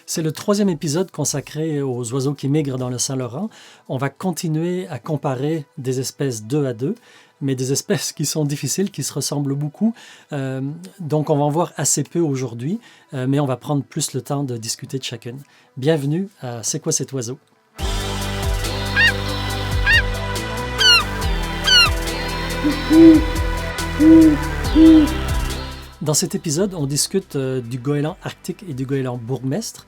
C'est le troisième épisode consacré aux oiseaux qui migrent dans le Saint-Laurent. On va continuer à comparer des espèces deux à deux, mais des espèces qui sont difficiles, qui se ressemblent beaucoup. Donc on va en voir assez peu aujourd'hui, mais on va prendre plus le temps de discuter de chacune. Bienvenue à C'est quoi cet oiseau? Dans cet épisode, on discute du goéland arctique et du goéland bourgmestre,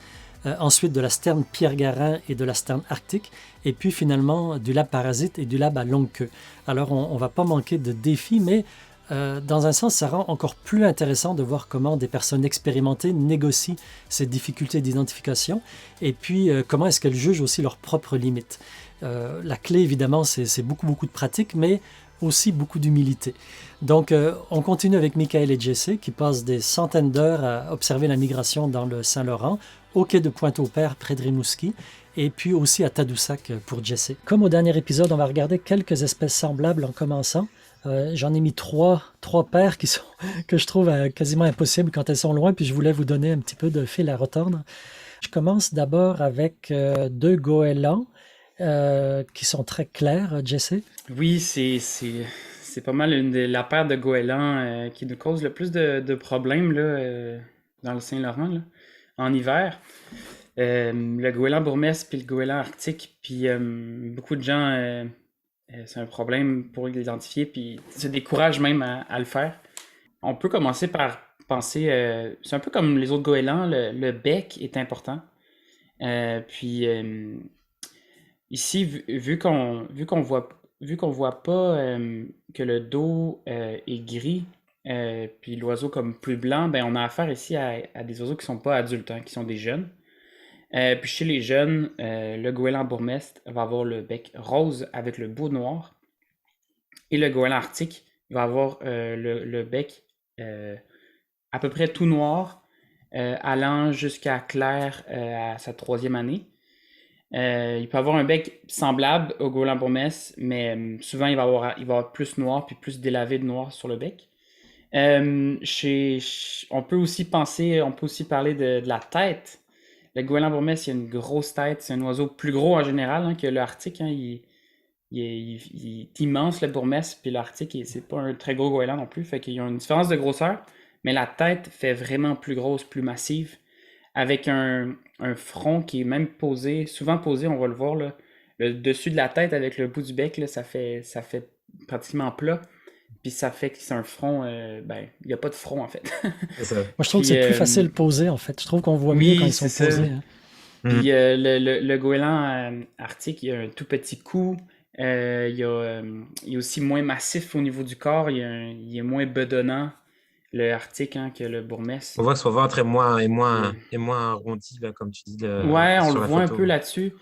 ensuite de la sterne Pierre-Garin et de la sterne arctique, et puis finalement du labe parasite et du labe à longue queue. Alors on ne va pas manquer de défis, mais dans un sens, ça rend encore plus intéressant de voir comment des personnes expérimentées négocient ces difficultés d'identification, et puis comment est-ce qu'elles jugent aussi leurs propres limites. La clé, évidemment, c'est beaucoup de pratique, mais aussi beaucoup d'humilité. Donc, on continue avec Michael et Jesse qui passent des centaines d'heures à observer la migration dans le Saint-Laurent, au quai de Pointe-au-Père près de Rimouski, et puis aussi à Tadoussac pour Jesse. Comme au dernier épisode, on va regarder quelques espèces semblables en commençant. J'en ai mis trois paires que je trouve quasiment impossibles quand elles sont loin, puis je voulais vous donner un petit peu de fil à retordre. Je commence d'abord avec deux goélands qui sont très clairs, Jesse. Oui, c'est pas mal la paire de goélands qui nous cause le plus de problèmes là, dans le Saint-Laurent là, en hiver. Le goéland bourgmestre puis le goéland arctique, puis beaucoup de gens, c'est un problème pour l'identifier, puis se découragent même à le faire. On peut commencer par penser, c'est un peu comme les autres goélands, le bec est important. Puis ici, vu qu'on voit pas que le dos est gris, puis l'oiseau comme plus blanc, ben on a affaire ici à des oiseaux qui sont pas adultes, hein, qui sont des jeunes. Puis chez les jeunes, le goéland bourgmestre va avoir le bec rose avec le bout noir. Et le goéland arctique va avoir le bec à peu près tout noir, allant jusqu'à clair à sa troisième année. Il peut avoir un bec semblable au goéland bourgmestre, mais souvent il va avoir plus noir puis plus délavé de noir sur le bec. On peut aussi parler de la tête. Le goéland bourgmestre, il a une grosse tête. C'est un oiseau plus gros en général hein, que l'arctique. Hein. Il est immense le bourgmestre, puis l'arctique, c'est pas un très gros goéland non plus. Fait qu'il y a une différence de grosseur, mais la tête fait vraiment plus grosse, plus massive, avec un front qui est même posé, souvent posé, on va le voir, là, le dessus de la tête avec le bout du bec, là, ça fait pratiquement plat. Puis ça fait que c'est un front, ben, il n'y a pas de front en fait. C'est ça. Moi, je trouve que Puis, c'est plus facile posé, en fait. Je trouve qu'on voit mieux quand oui, ils sont c'est ça. posés. Hein. Puis le goéland arctique, il a un tout petit cou. Il est aussi moins massif au niveau du corps. Il est moins bedonnant, le arctique, hein, que le bourgmestre. On voit que son ventre est Et- moins arrondi, là, comme tu dis Ouais, on le sur la voit un peu photo. là-dessus.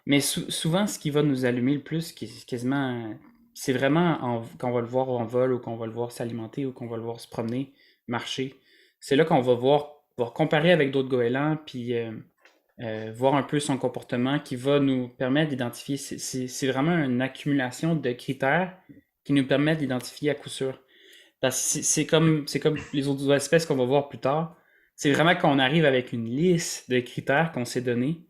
Mais souvent, ce qui va nous allumer le plus, qui est quasiment, c'est vraiment quand on va le voir en vol ou qu'on va le voir s'alimenter ou qu'on va le voir se promener, marcher. C'est là qu'on va voir comparer avec d'autres goélands, puis voir un peu son comportement qui va nous permettre d'identifier. C'est vraiment une accumulation de critères qui nous permettent d'identifier à coup sûr. Parce que c'est comme les autres espèces qu'on va voir plus tard. C'est vraiment quand on arrive avec une liste de critères qu'on s'est donné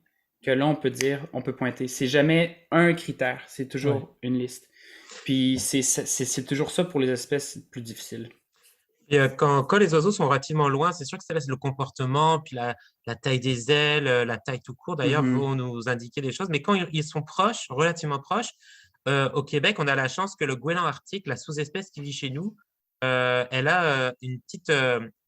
que là, on peut pointer. C'est jamais un critère, c'est toujours une liste. Puis c'est toujours ça pour les espèces plus difficiles. Et quand les oiseaux sont relativement loin, c'est sûr que ça laisse le comportement, puis la taille des ailes, la taille tout court d'ailleurs, Mhm. vont nous indiquer des choses. Mais quand ils sont proches, relativement proches, au Québec, on a la chance que le goéland arctique, la sous-espèce qui vit chez nous, elle a une petite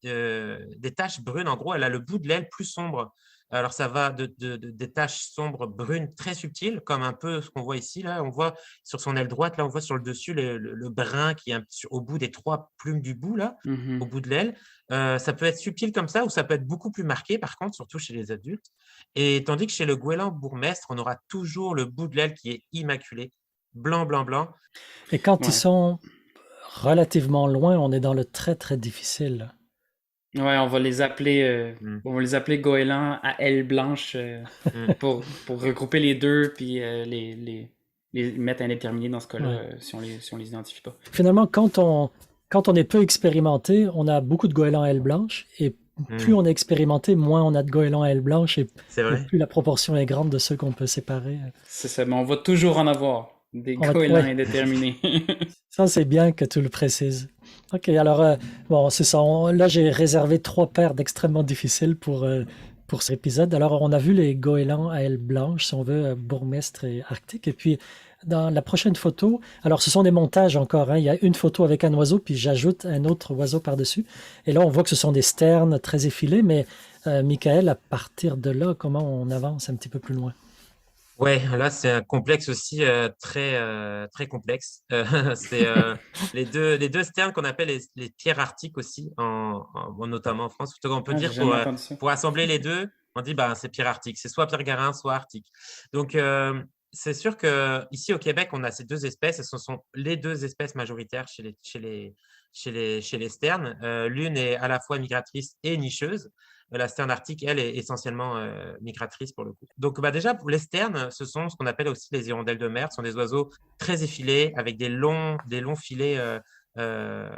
des taches brunes. En gros, elle a le bout de l'aile plus sombre. Alors, ça va des taches sombres brunes très subtiles, comme un peu ce qu'on voit ici. Là, on voit sur son aile droite, là, on voit sur le dessus le brun qui est au bout des trois plumes du bout, là, au Mhm. bout de l'aile. Ça peut être subtil comme ça, ou ça peut être beaucoup plus marqué, par contre, surtout chez les adultes. Et tandis que chez le goéland bourgmestre, on aura toujours le bout de l'aile qui est immaculé, blanc, blanc, blanc. Et quand ils Ouais. sont relativement loin, on est dans le très, très difficile. Ouais, Mm. on va les appeler goélands à ailes blanches Mm. pour regrouper les deux puis les mettre indéterminés dans ce cas-là Ouais. si on les identifie pas. Finalement, quand on est peu expérimenté, on a beaucoup de goélands à ailes blanches et plus on est expérimenté, moins on a de goélands à ailes blanches C'est et vrai. plus la proportion est grande de ceux qu'on peut séparer. C'est ça, mais on va toujours en avoir des goélands Ouais, indéterminés. ça c'est bien que tu le précises. Ok, alors bon, c'est ça. Là, j'ai réservé 3 paires d'extrêmement difficiles pour cet épisode. Alors, on a vu les goélands à ailes blanches, si on veut, bourgmestre et arctique. Et puis, dans la prochaine photo, alors ce sont des montages encore, hein. Il y a une photo avec un oiseau, puis j'ajoute un autre oiseau par-dessus. Et là, on voit que ce sont des sternes très effilés, mais Michael, à partir de là, comment on avance un petit peu plus loin? Ouais, là, c'est un complexe aussi très complexe. C'est les deux sternes qu'on appelle les pierres arctiques aussi, notamment en France. Tout cas, on peut Ah, j'ai dire jamais entendu ça. pour assembler les deux, on dit bah, c'est pierre arctique. C'est soit pierre garin, soit arctique. Donc, c'est sûr que ici au Québec, on a ces deux espèces et ce sont les deux espèces majoritaires chez les sternes. L'une est à la fois migratrice et nicheuse. La sterne arctique, elle, est essentiellement migratrice pour le coup. Donc, bah, déjà, pour les sternes, ce sont ce qu'on appelle aussi les hirondelles de mer. Ce sont des oiseaux très effilés avec des longs filets euh,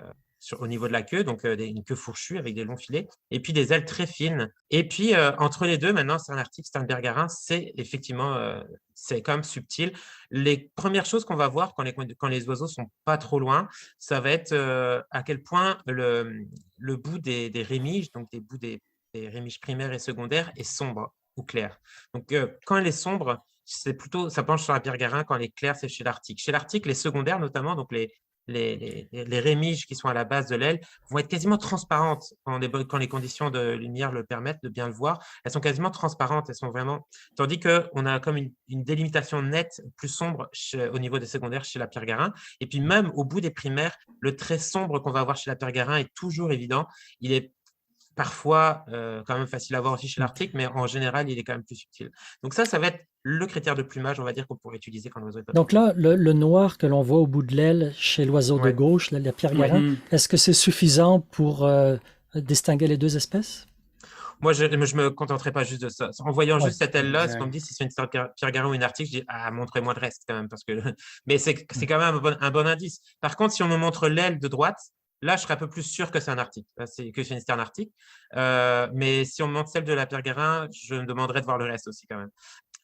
au niveau de la queue, donc une queue fourchue avec des longs filets, et puis des ailes très fines. Et puis, entre les deux, maintenant, sterne arctique, sterne bergarin, c'est effectivement, c'est quand même subtil. Les premières choses qu'on va voir quand les oiseaux sont pas trop loin, ça va être à quel point le bout des rémiges, donc des bouts des rémiges primaires et secondaires, est sombre ou clair. Donc, quand elle est sombre, c'est plutôt, ça penche sur la pierre garin. Quand elle est claire, c'est chez l'arctique. Chez l'arctique, les secondaires notamment, donc les rémiges qui sont à la base de l'aile, vont être quasiment transparentes quand les conditions de lumière le permettent de bien le voir. Elles sont quasiment transparentes, elles sont vraiment. Tandis qu'on a comme une délimitation nette, plus sombre au niveau des secondaires chez la pierre garin. Et puis même au bout des primaires, le trait sombre qu'on va avoir chez la pierre garin est toujours évident. Il est parfois quand même facile à voir aussi chez l'arctique, mais en général, il est quand même plus subtil. Donc ça va être le critère de plumage, on va dire, qu'on pourrait utiliser quand l'oiseau est pas trop Donc loin. là, le noir que l'on voit au bout de l'aile chez l'oiseau de Ouais. gauche, la pierre Ouais. garin, est-ce que c'est suffisant pour distinguer les deux espèces? Moi, je ne me contenterai pas juste de ça. En voyant Ouais. juste cette aile-là, si on me Exact. dit si c'est une Pierre Garin ou une arctique, je dis ah, montrez-moi le reste quand même. Parce que... Mais c'est quand même un bon indice. Par contre, si on me montre l'aile de droite, là, je serais un peu plus sûr que c'est un arctique, que c'est une sterne arctique. Mais si on me montre celle de la Pierre Garin, je me demanderais de voir le reste aussi quand même.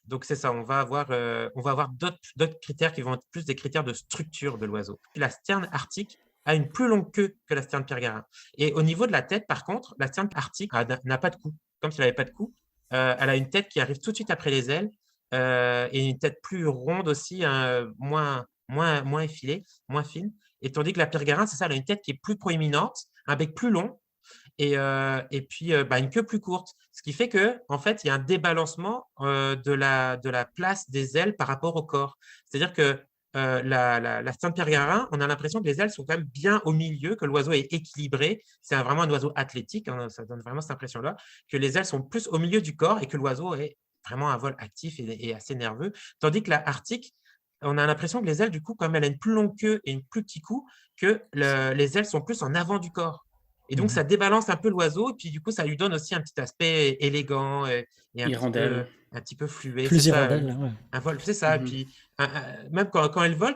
Donc, c'est ça, on va avoir d'autres critères qui vont être plus des critères de structure de l'oiseau. La sterne arctique a une plus longue queue que la sterne pierre-garin. Et au niveau de la tête, par contre, la sterne arctique n'a pas de cou. Comme si elle n'avait pas de cou, elle a une tête qui arrive tout de suite après les ailes et une tête plus ronde aussi, hein, moins effilée, moins fine. Et tandis que la pierre-garin, c'est ça, elle a une tête qui est plus proéminente, un bec plus long et puis bah, une queue plus courte. Ce qui fait que, en fait, il y a un débalancement de la place des ailes par rapport au corps. C'est-à-dire que la sterne pierre-garin, on a l'impression que les ailes sont quand même bien au milieu, que l'oiseau est équilibré. C'est vraiment un oiseau athlétique, hein, ça donne vraiment cette impression-là, que les ailes sont plus au milieu du corps et que l'oiseau est vraiment un vol actif et assez nerveux. Tandis que la arctique, on a l'impression que les ailes, du coup, comme elle a une plus longue queue et une plus petit cou, que les ailes sont plus en avant du corps. Et donc, ça débalance un peu l'oiseau, et puis du coup, ça lui donne aussi un petit aspect élégant et Hirondelle. un petit peu fluet. C'est Plus ça, hirondelle, là, ouais. un vol, c'est ça. Et puis, même quand elle vole,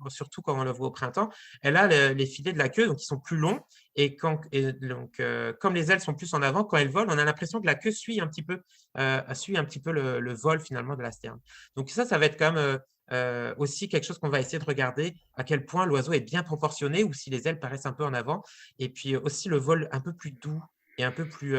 surtout quand on le voit au printemps, elle a les filets de la queue, donc ils sont plus longs. Donc, comme les ailes sont plus en avant, quand elle vole, on a l'impression que la queue suit un petit peu le vol finalement de la sterne. Donc ça va être quand même aussi quelque chose qu'on va essayer de regarder à quel point l'oiseau est bien proportionné ou si les ailes paraissent un peu en avant. Et puis aussi le vol un peu plus doux et un peu plus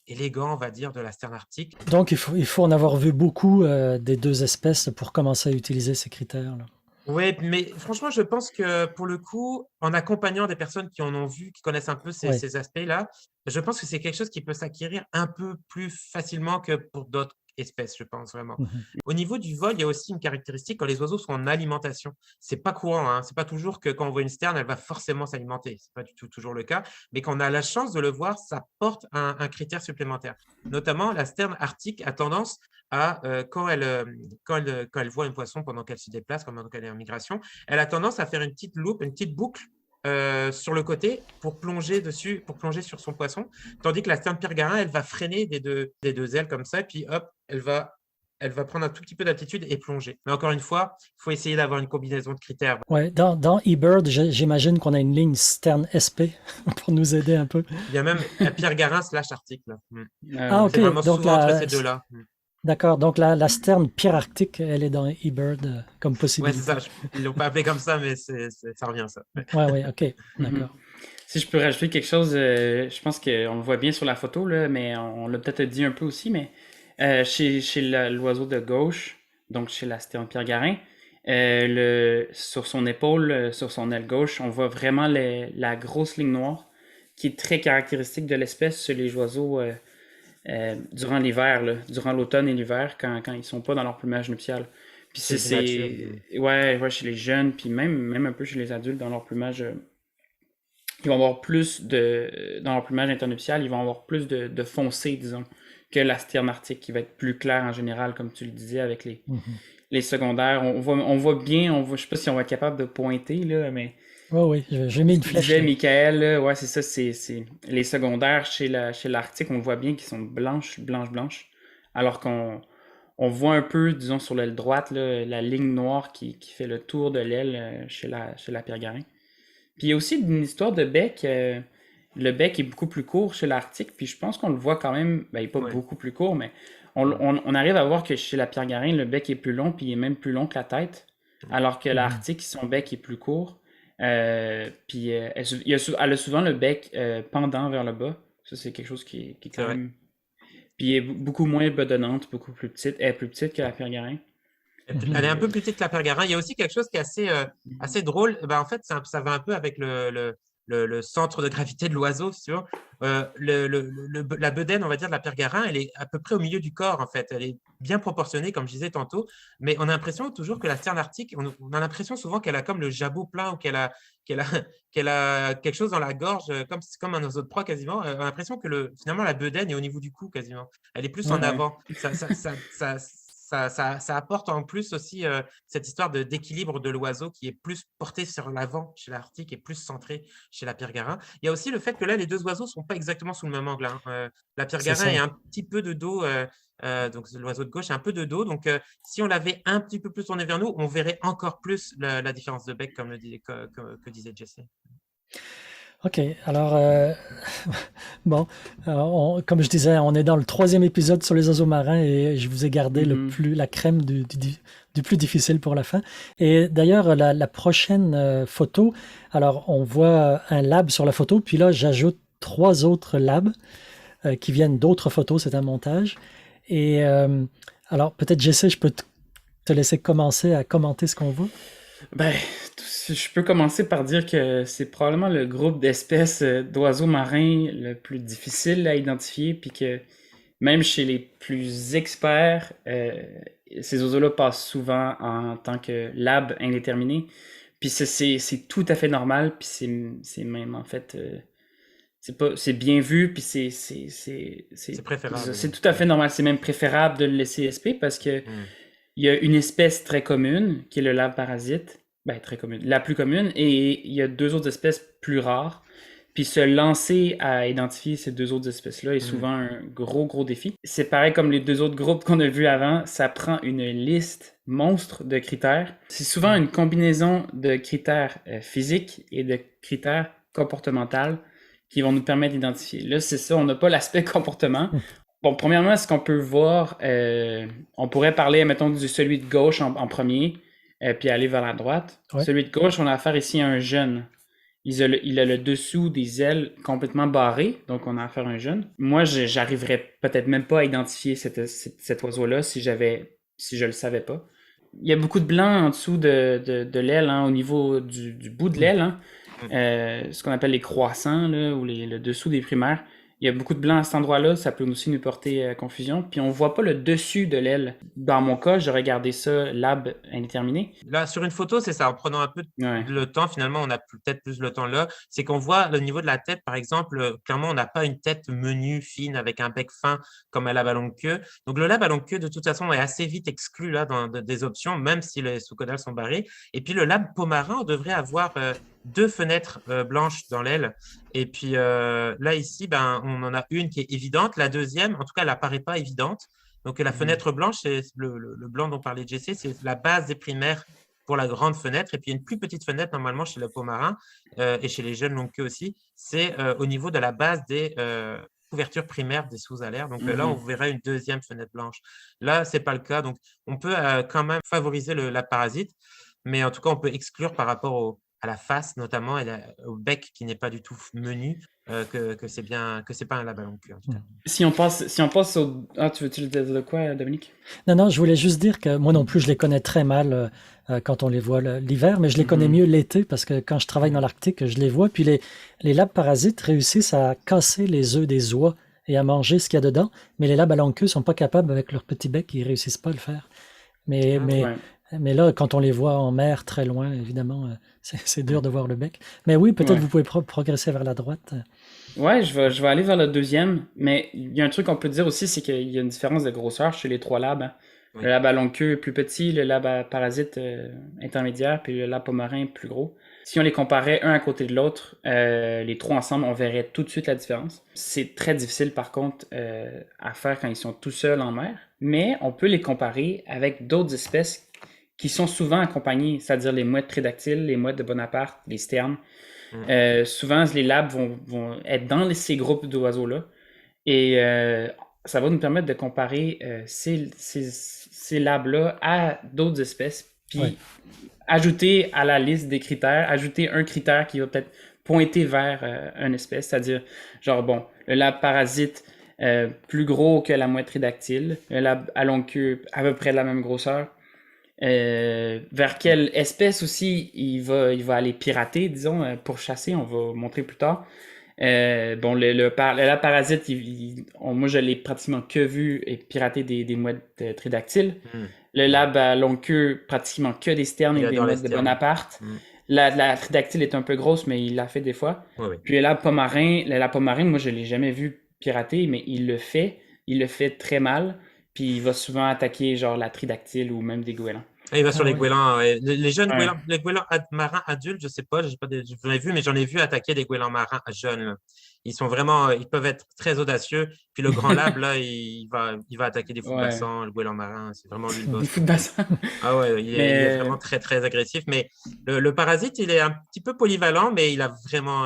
élégant, on va dire, de la sterne arctique. Donc il faut en avoir vu beaucoup des deux espèces pour commencer à utiliser ces critères-là. Oui, mais franchement, je pense que pour le coup, en accompagnant des personnes qui en ont vu, qui connaissent un peu Ouais. ces aspects-là, je pense que c'est quelque chose qui peut s'acquérir un peu plus facilement que pour d'autres espèces, je pense vraiment. Au niveau du vol, il y a aussi une caractéristique quand les oiseaux sont en alimentation. C'est pas courant, hein. C'est pas toujours que quand on voit une sterne, elle va forcément s'alimenter. C'est pas du tout toujours le cas. Mais quand on a la chance de le voir, ça porte un critère supplémentaire. Notamment, la sterne arctique a tendance à, quand elle voit un poisson pendant qu'elle se déplace, pendant qu'elle est en migration, elle a tendance à faire une petite loupe, une petite boucle sur le côté pour plonger dessus, pour plonger sur son poisson. Tandis que la sterne pierre-garin, elle va freiner des deux ailes comme ça, et puis hop, elle va elle va prendre un tout petit peu d'altitude et plonger. Mais encore une fois, il faut essayer d'avoir une combinaison de critères. Ouais, dans eBird, j'imagine qu'on a une ligne Stern SP pour nous aider un peu. Il y a même Pierre Garin / article. Ah, ok. C'est vraiment Donc souvent entre ces deux-là. d'accord. Donc la Stern Pierre Arctique, elle est dans eBird comme Ouais, possibilité. c'est ça. Ils l'ont pas appelé comme ça, mais ça revient, ça. Ouais, ok. D'accord. Si je peux rajouter quelque chose, je pense qu'on le voit bien sur la photo, là, mais on l'a peut-être dit un peu aussi, mais chez l'oiseau de gauche, donc chez la sterne Pierre Garin, sur son épaule, sur son aile gauche, on voit vraiment la grosse ligne noire qui est très caractéristique de l'espèce chez les oiseaux durant l'hiver, durant l'automne et l'hiver, quand ils sont pas dans leur plumage nuptial. Puis ouais, chez les jeunes, puis même un peu chez les adultes dans leur plumage. Ils vont avoir dans leur plumage internuptial, ils vont avoir plus de foncé, disons, que la sterne arctique, qui va être plus claire en général, comme tu le disais, avec les secondaires. On voit bien, je sais pas si on va être capable de pointer, là, mais... Oui, j'ai mis une flèche. Disait Michael, là, ouais, c'est ça, c'est les secondaires chez l'Arctique, on le voit bien qu'ils sont blanches, alors qu'on voit un peu, disons, sur l'aile droite, là, la ligne noire qui fait le tour de l'aile chez la Pierre Garin. Puis il y a aussi une histoire de bec. Le bec est beaucoup plus court chez l'Arctique, puis je pense qu'on le voit quand même, ben, il n'est pas beaucoup plus court, mais on arrive à voir que chez la Pierre Garin, le bec est plus long, puis il est même plus long que la tête, alors que l'Arctique, son bec est plus court. Puis elle a souvent le bec pendant vers le bas. Ça, c'est quelque chose qui est quand même... Puis elle est beaucoup moins bedonnante, beaucoup plus petite. Elle est plus petite que la Pierre Garin. Elle est un peu plus petite que la Pierre Garin. Il y a aussi quelque chose qui est assez drôle. Ben, en fait, ça va un peu avec le centre de gravité de l'oiseau, si tu veux. La bedaine, on va dire, de la Pierre Garin, elle est à peu près au milieu du corps, en fait. Elle est bien proportionnée, comme je disais tantôt. Mais on a l'impression toujours que la sterne arctique, on a l'impression souvent qu'elle a comme le jabot plein ou qu'elle a quelque chose dans la gorge, comme un oiseau de proie quasiment. On a l'impression que finalement, la bedaine est au niveau du cou quasiment. Elle est plus en avant. Ça apporte en plus aussi cette histoire d'équilibre de l'oiseau qui est plus porté sur l'avant chez l'Arctique et plus centré chez la Pierre Garin. Il y a aussi le fait que là, les deux oiseaux ne sont pas exactement sous le même angle. La Pierre Garin est un petit peu de dos, donc l'oiseau de gauche est un peu de dos. Donc, si on l'avait un petit peu plus tourné vers nous, on verrait encore plus la différence de bec, comme que disait Jesse. Ok, alors, bon, comme je disais, on est dans le 3e épisode sur les oiseaux marins et je vous ai gardé la crème du plus difficile pour la fin. Et d'ailleurs, la prochaine photo, alors on voit un lab sur la photo, puis là j'ajoute 3 autres labs qui viennent d'autres photos, c'est un montage. Et alors peut-être Jesse, je peux te laisser commencer à commenter ce qu'on voit. Ben, je peux commencer par dire que c'est probablement le groupe d'espèces d'oiseaux marins le plus difficile à identifier, puis que même chez les plus experts, ces oiseaux-là passent souvent en tant que lab indéterminé. Puis c'est tout à fait normal, puis c'est même en fait... c'est bien vu, puis c'est préférable. C'est tout à fait normal. C'est même préférable de le laisser SP parce que il y a une espèce très commune qui est le lab parasite, ben très commune, la plus commune, et il y a 2 autres espèces plus rares. Puis se lancer à identifier ces 2 autres espèces-là est souvent un gros défi. C'est pareil comme les 2 autres groupes qu'on a vus avant, ça prend une liste monstre de critères. C'est souvent une combinaison de critères physiques et de critères comportementaux qui vont nous permettre d'identifier. Là, c'est ça, on n'a pas l'aspect comportement. Bon, premièrement, ce qu'on peut voir, on pourrait parler, mettons, du celui de gauche en premier, puis aller vers la droite. Ouais. Celui de gauche, on a affaire ici à un jeune. Il a le dessous des ailes complètement barré, donc on a affaire à un jeune. Moi, j'arriverais peut-être même pas à identifier cet oiseau-là si je le savais pas. Il y a beaucoup de blanc en dessous de l'aile, hein, au niveau du bout de l'aile, hein. Ce qu'on appelle les croissants, là, ou le dessous des primaires. Il y a beaucoup de blanc à cet endroit-là, ça peut aussi nous porter confusion. Puis on voit pas le dessus de l'aile. Dans mon cas, j'ai regardé ça lab indéterminé. Là, sur une photo, c'est ça. En prenant un peu le temps, finalement, on a peut-être plus le temps là. C'est qu'on voit le niveau de la tête, par exemple, clairement, on n'a pas une tête menue, fine, avec un bec fin comme un lab à longue queue. Donc le lab à longue queue, de toute façon, est assez vite exclu là dans des options, même si les sous-caudales sont barrés. Et puis le lab pomarin, on devrait avoir 2 fenêtres blanches dans l'aile. Et puis là, ici, on en a une qui est évidente. La deuxième, en tout cas, elle n'apparaît pas évidente. Donc, la fenêtre blanche, c'est le blanc dont parlait Jessé, c'est la base des primaires pour la grande fenêtre. Et puis, il y a une plus petite fenêtre, normalement, chez le pomarin et chez les jeunes longue queue aussi. C'est au niveau de la base des couvertures primaires des sous-alaires. Donc, là, on verrait une deuxième fenêtre blanche. Là, ce n'est pas le cas. Donc, on peut quand même favoriser la parasite, mais en tout cas, on peut exclure par rapport à la face, notamment, et au bec qui n'est pas du tout menu, que c'est pas un lab à longue queue. En tout cas. Si on passe au... Ah, tu veux-tu dire de quoi, Dominique? Non, je voulais juste dire que moi non plus, je les connais très mal quand on les voit l'hiver, mais je les connais mieux l'été parce que quand je travaille dans l'Arctique, je les vois. Puis les labs parasites réussissent à casser les œufs des oies et à manger ce qu'il y a dedans, mais les labs à longue queue sont pas capables avec leur petit bec, ils réussissent pas à le faire. Mais là, quand on les voit en mer, très loin, évidemment, c'est dur de voir le bec. Mais oui, peut-être vous pouvez progresser vers la droite. Ouais, je vais aller vers le deuxième, mais il y a un truc qu'on peut dire aussi, c'est qu'il y a une différence de grosseur chez les 3 labs. Hein. Oui. Le lab à longue queue est plus petit, le lab à parasite intermédiaire, puis le lab pomarin plus gros. Si on les comparait un à côté de l'autre, les 3 ensemble, on verrait tout de suite la différence. C'est très difficile par contre à faire quand ils sont tout seuls en mer, mais on peut les comparer avec d'autres espèces qui sont souvent accompagnées, c'est-à-dire les mouettes tridactyles, les mouettes de Bonaparte, les sternes. Souvent, les labs vont être dans ces groupes d'oiseaux-là et ça va nous permettre de comparer ces labs-là à d'autres espèces, puis ajouter à la liste des critères, ajouter un critère qui va peut-être pointer vers une espèce, c'est-à-dire, genre, bon, le lab parasite plus gros que la mouette tridactyle, le lab à longue queue à peu près de la même grosseur, vers quelle espèce aussi il va aller pirater, disons, pour chasser, on va montrer plus tard. Bon, le lab parasite, moi je l'ai pratiquement que vu et pirater des mouettes tridactyles. Le lab à longue queue, pratiquement que des sternes et des mouettes de Bonaparte. La tridactyle est un peu grosse, mais il l'a fait des fois. Oui. Puis le lab pomarin, moi je l'ai jamais vu pirater, mais il le fait très mal. Puis il va souvent attaquer genre la tridactyle ou même des goélands. Et il va sur les goélands. Les jeunes goélands, les goélands marins adultes, je sais pas, j'en ai vu, mais j'en ai vu attaquer des goélands marins jeunes. Ils peuvent être très audacieux. Puis le grand lab, là, il va attaquer des fous de bassin, le goéland marin, c'est vraiment lui le boss. Des fous de bassin. Ah ouais, il est vraiment très, très agressif. Mais le parasite, il est un petit peu polyvalent, mais il a vraiment,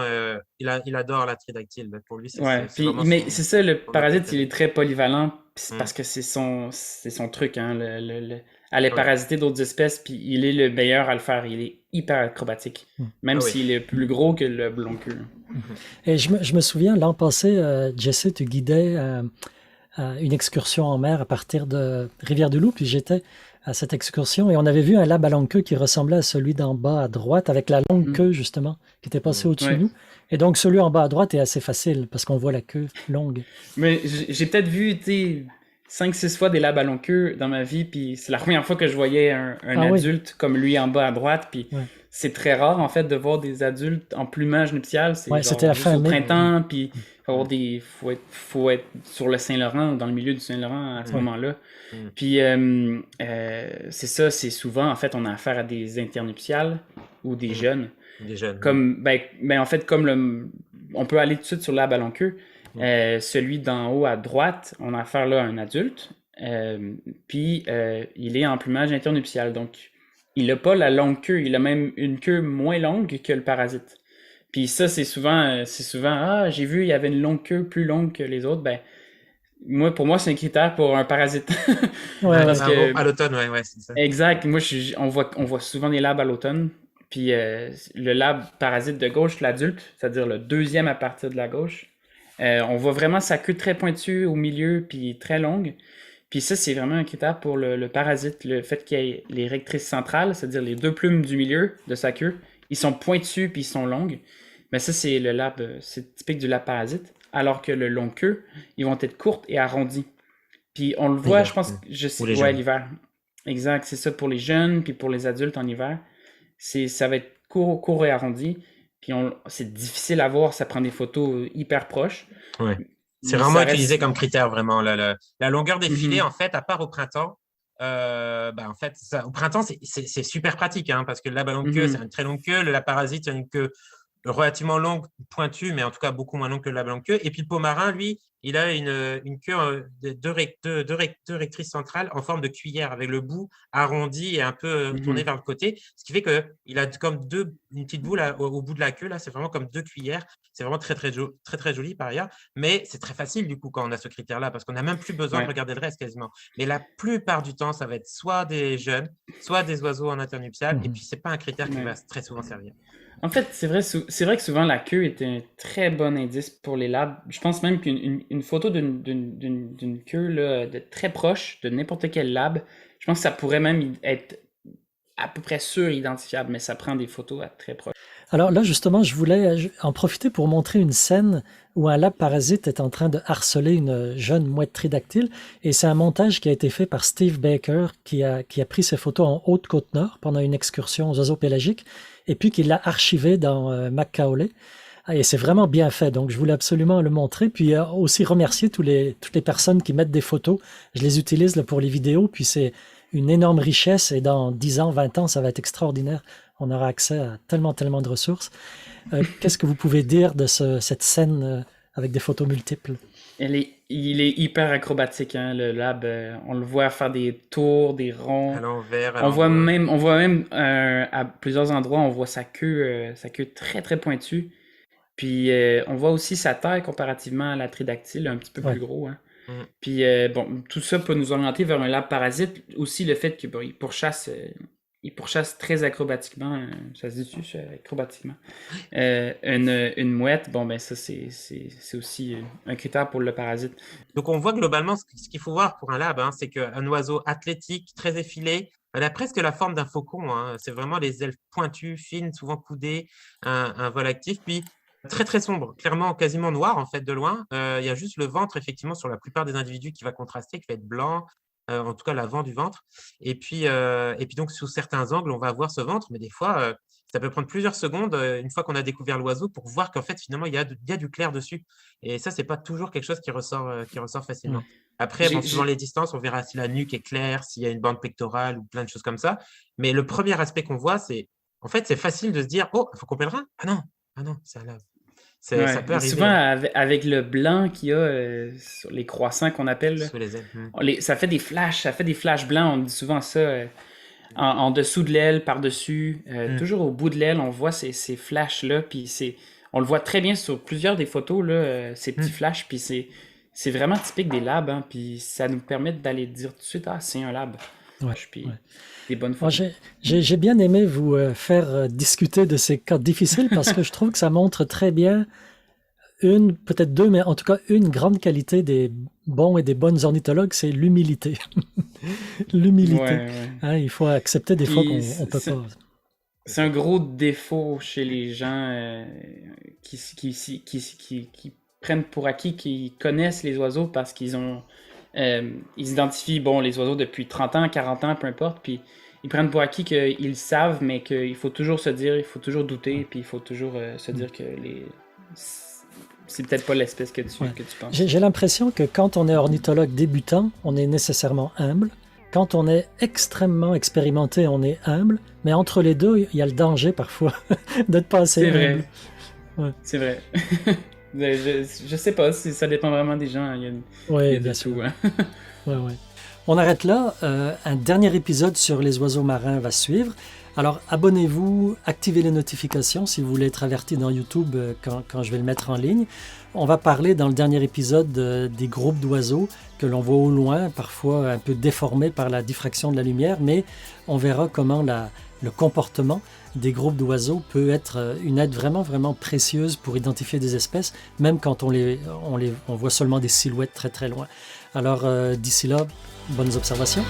il adore la tridactyle. Pour lui, c'est vraiment mais c'est ça, le parasite, il est très polyvalent parce que c'est son truc, hein, aller parasiter d'autres espèces, puis il est le meilleur à le faire. Il est hyper acrobatique, même s'il est plus gros que le blond queue. Et je me souviens, l'an passé, Jesse, tu guidais une excursion en mer à partir de Rivière-du-Loup, puis j'étais à cette excursion et on avait vu un lab à longue queue qui ressemblait à celui d'en bas à droite, avec la longue queue, justement, qui était passée au-dessus de nous. Et donc, celui en bas à droite est assez facile parce qu'on voit la queue longue. Mais j'ai peut-être vu, 5-6 fois des labs à longue queue dans ma vie, puis c'est la première fois que je voyais un adulte comme lui en bas à droite, puis c'est très rare en fait de voir des adultes en plumage nuptial, c'était la fin au printemps, puis faut être sur le Saint-Laurent ou dans le milieu du Saint-Laurent à ce moment-là. Puis c'est ça, c'est souvent en fait on a affaire à des internuptiales ou des jeunes. Des jeunes. Comme en fait comme on peut aller tout de suite sur le lab à longue queue. Celui d'en haut à droite, on a affaire là à un adulte, puis il est en plumage internuptial, donc il n'a pas la longue queue, il a même une queue moins longue que le parasite. Puis ça, c'est souvent j'ai vu, il y avait une longue queue plus longue que les autres, pour moi, c'est un critère pour un parasite. À l'automne, c'est ça. Exact, moi, on voit souvent des labs à l'automne. Puis le lab parasite de gauche, l'adulte, c'est-à-dire le deuxième à partir de la gauche, on voit vraiment sa queue très pointue au milieu, puis très longue. Puis ça, c'est vraiment un critère pour le parasite, le fait qu'il y ait les rectrices centrales, c'est-à-dire les 2 plumes du milieu de sa queue, ils sont pointus puis ils sont longues. Mais ça, c'est le lab, c'est typique du lab parasite. Alors que le long queue, ils vont être courtes et arrondies. Puis on le voit, je pense, l'hiver. Exact, c'est ça pour les jeunes, puis pour les adultes en hiver. Ça va être court et arrondi. Puis c'est difficile à voir, ça prend des photos hyper proches. Ouais. C'est vraiment utilisé comme critère, vraiment. La longueur des filets, en fait, à part au printemps, en fait, au printemps, c'est super pratique, hein, parce que le lab à longue queue, c'est une très longue queue. Le parasite, c'est une queue relativement longue, pointue, mais en tout cas beaucoup moins longue que le lab à longue queue. Et puis le pomarin, lui, il a une queue de deux rectrices centrales en forme de cuillère, avec le bout arrondi et un peu tourné vers le côté, ce qui fait qu'il a comme une petite boule au bout de la queue, là, c'est vraiment comme 2 cuillères. C'est vraiment très, très, très, très joli par ailleurs, mais c'est très facile du coup quand on a ce critère-là, parce qu'on n'a même plus besoin de Ouais. regarder le reste quasiment. Mais la plupart du temps, ça va être soit des jeunes, soit des oiseaux en internuptial, et puis c'est pas un critère qui Ouais. va très souvent servir. En fait, c'est vrai que souvent la queue est un très bon indice pour les labs. Je pense même qu'une photo d'une queue là, de très proche de n'importe quel lab, je pense que ça pourrait même être à peu près sûr identifiable, mais ça prend des photos à très proche. Alors là, justement, je voulais en profiter pour montrer une scène où un lab parasite est en train de harceler une jeune mouette tridactyle. Et c'est un montage qui a été fait par Steve Baker, qui a pris ces photos en Haute-Côte-Nord pendant une excursion aux oiseaux pélagiques, et puis qui l'a archivé dans Macaulay. Et c'est vraiment bien fait, donc je voulais absolument le montrer. Puis aussi remercier toutes les personnes qui mettent des photos. Je les utilise là, pour les vidéos, puis c'est une énorme richesse, et dans 10 ans, 20 ans, ça va être extraordinaire. On aura accès à tellement de ressources. Qu'est-ce que vous pouvez dire de cette scène avec des photos multiples? Il est hyper acrobatique, hein, le lab. On le voit faire des tours, des ronds. À l'envers, à On voit l'endroit. même à plusieurs endroits, on voit sa queue très très pointue. Puis on voit aussi sa taille comparativement à la tridactyle, un petit peu Ouais. plus gros. Hein. Mm. Puis bon, tout ça peut nous orienter vers un lab parasite. Aussi le fait qu'il pourchasse très acrobatiquement, ça se dit-tu, ça, acrobatiquement, une mouette. Bon, ben ça, c'est aussi un critère pour le parasite. Donc, on voit globalement ce qu'il faut voir pour un lab, hein, c'est qu'un oiseau athlétique, très effilé, elle a presque la forme d'un faucon. Hein. C'est vraiment les ailes pointues, fines, souvent coudées, un vol actif. Puis, très, très sombre, clairement quasiment noir, en fait, de loin. Il y a juste le ventre, effectivement, sur la plupart des individus qui va contraster, qui va être blanc, en tout cas l'avant du ventre. Et puis donc, sous certains angles, on va avoir ce ventre, mais des fois, ça peut prendre plusieurs secondes, une fois qu'on a découvert l'oiseau, pour voir qu'en fait, finalement, il y a du clair dessus. Et ça, c'est pas toujours quelque chose qui ressort facilement. Ouais. Après, bon, J'ai- suivant j'ai- les distances, on verra si la nuque est claire, s'il y a une bande pectorale ou plein de choses comme ça. Mais le premier aspect qu'on voit, en fait, c'est facile de se dire, oh, il faut qu'on pèlerin. Ah non, c'est un lave. Ça Ouais, peut mais arriver, souvent hein, avec le blanc qu'il y a sur les croissants qu'on appelle, là, sous les ailes. ça fait des flashs blancs. On dit souvent ça en dessous de l'aile, par-dessus, toujours au bout de l'aile, on voit ces flashs-là, puis on le voit très bien sur plusieurs des photos, là, ces petits flashs, puis c'est vraiment typique des labs, hein, puis ça nous permet d'aller dire tout de suite, ah, c'est un lab. Ouais, Puis ouais. des bonnes Moi, photos. j'ai bien aimé vous faire discuter de ces cas difficiles parce que je trouve que ça montre très bien peut-être deux, mais en tout cas une grande qualité des bons et des bonnes ornithologues, c'est l'humilité. L'humilité. Ouais. Hein, il faut accepter des fois Puis qu'on peut pas. c'est un gros défaut chez les gens qui prennent pour acquis qu'ils connaissent les oiseaux parce qu'ils ils identifient les oiseaux depuis 30 ans, 40 ans, peu importe, puis ils prennent pour acquis qu'ils savent, mais qu'il faut toujours se dire, il faut toujours douter, puis il faut toujours se dire que c'est peut-être pas l'espèce que tu penses. J'ai l'impression que quand on est ornithologue débutant, on est nécessairement humble. Quand on est extrêmement expérimenté, on est humble. Mais entre les deux, il y a le danger parfois d'être pas assez C'est humble. vrai. Ouais. C'est vrai. Je sais pas, ça dépend vraiment des gens. Il y a Oui, de bien tout, sûr. hein. Ouais. On arrête là. Un dernier épisode sur les oiseaux marins va suivre. Alors abonnez-vous, activez les notifications si vous voulez être averti dans YouTube quand je vais le mettre en ligne. On va parler dans le dernier épisode des groupes d'oiseaux que l'on voit au loin, parfois un peu déformés par la diffraction de la lumière, mais on verra comment le comportement des groupes d'oiseaux peut être une aide vraiment, vraiment précieuse pour identifier des espèces, même quand on voit seulement des silhouettes très, très loin. Alors d'ici là, bonnes observations.